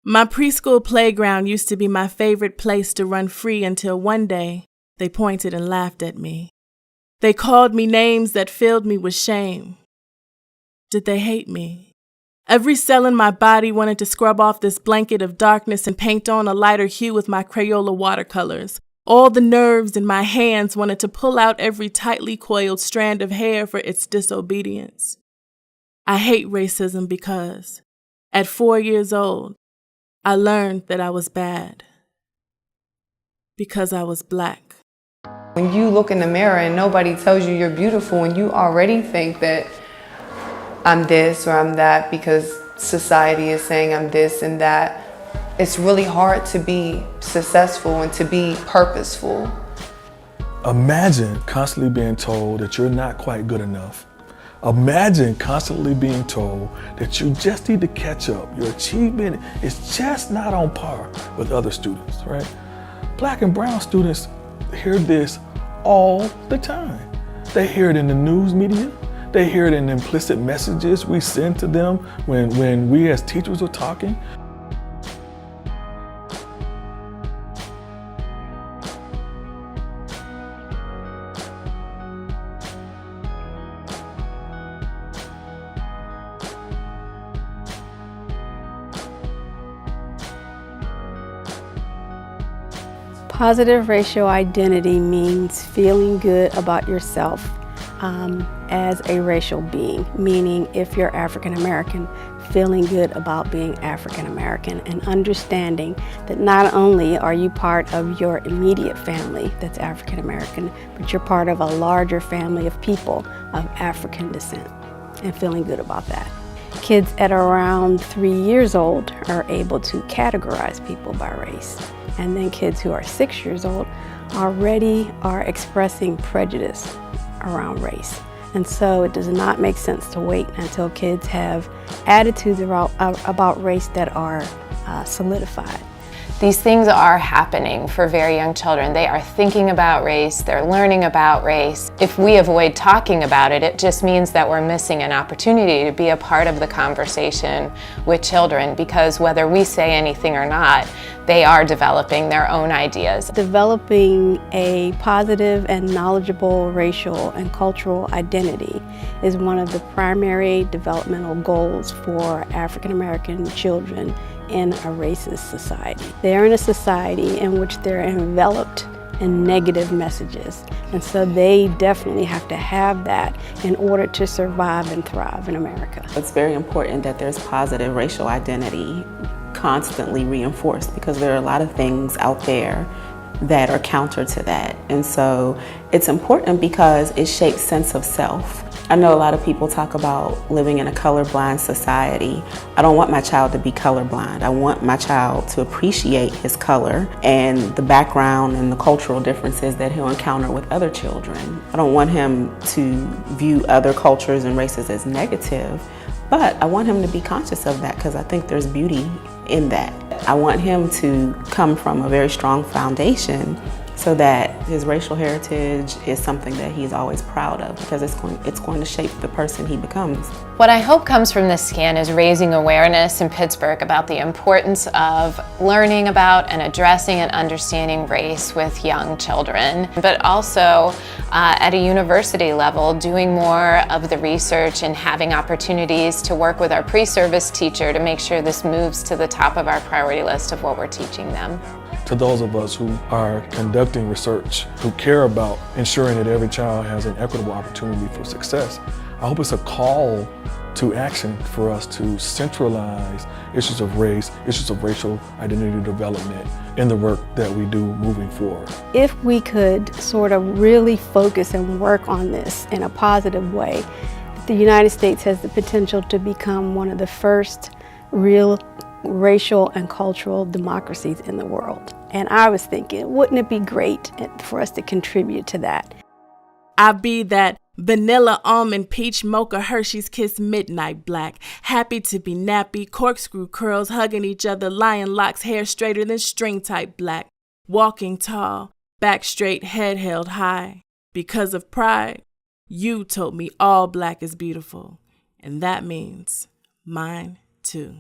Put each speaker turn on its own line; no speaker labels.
My preschool playground used to be my favorite place to run free until one day they pointed and laughed at me. They called me names that filled me with shame. Did they hate me? Every cell in my body wanted to scrub off this blanket of darkness and paint on a lighter hue with my Crayola watercolors. All the nerves in my hands wanted to pull out every tightly coiled strand of hair for its disobedience. I hate racism because, at 4 years old, I learned that I was bad. Because I was Black.
When you look in the mirror and nobody tells you you're beautiful and you already think that I'm this or I'm that because society is saying I'm this and that, it's really hard to be successful and to be purposeful.
Imagine constantly being told that you're not quite good enough. Imagine constantly being told that you just need to catch up. Your achievement is just not on par with other students, right? Black and brown students hear this all the time. They hear it in the news media. They hear it in implicit messages we send to them when we as teachers are talking.
Positive racial identity means feeling good about yourself as a racial being, meaning if you're African American, feeling good about being African American and understanding that not only are you part of your immediate family that's African American, but you're part of a larger family of people of African descent and feeling good about that. Kids at around 3 years old are able to categorize people by race. And then kids who are 6 years old already are expressing prejudice around race. And so it does not make sense to wait until kids have attitudes about race that are solidified.
These things are happening for very young children. They are thinking about race, they're learning about race. If we avoid talking about it, it just means that we're missing an opportunity to be a part of the conversation with children, because whether we say anything or not, they are developing their own ideas.
Developing a positive and knowledgeable racial and cultural identity is one of the primary developmental goals for African American children in a racist society. They're in a society in which they're enveloped in negative messages, and so they definitely have to have that in order to survive and thrive in America.
It's very important that there's positive racial identity constantly reinforced, because there are a lot of things out there that are counter to that. And so it's important because it shapes sense of self. I know a lot of people talk about living in a colorblind society. I don't want my child to be colorblind. I want my child to appreciate his color and the background and the cultural differences that he'll encounter with other children. I don't want him to view other cultures and races as negative, but I want him to be conscious of that because I think there's beauty in that. I want him to come from a very strong foundation so that his racial heritage is something that he's always proud of, because it's going to shape the person he becomes.
What I hope comes from this scan is raising awareness in Pittsburgh about the importance of learning about and addressing and understanding race with young children, but also at a university level, doing more of the research and having opportunities to work with our pre-service teacher to make sure this moves to the top of our priority list of what we're teaching them.
To those of us who are conducting research, who care about ensuring that every child has an equitable opportunity for success, I hope it's a call to action for us to centralize issues of race, issues of racial identity development in the work that we do moving forward. If
we could sort of really focus and work on this in a positive way, the United States has the potential to become one of the first real racial and cultural democracies in the world. And I was thinking, wouldn't it be great for us to contribute to that?
I be that vanilla, almond, peach, mocha, Hershey's Kiss, midnight black. Happy to be nappy, corkscrew curls, hugging each other, lion locks, hair straighter than string type black. Walking tall, back straight, head held high. Because of pride, you told me all black is beautiful. And that means mine too.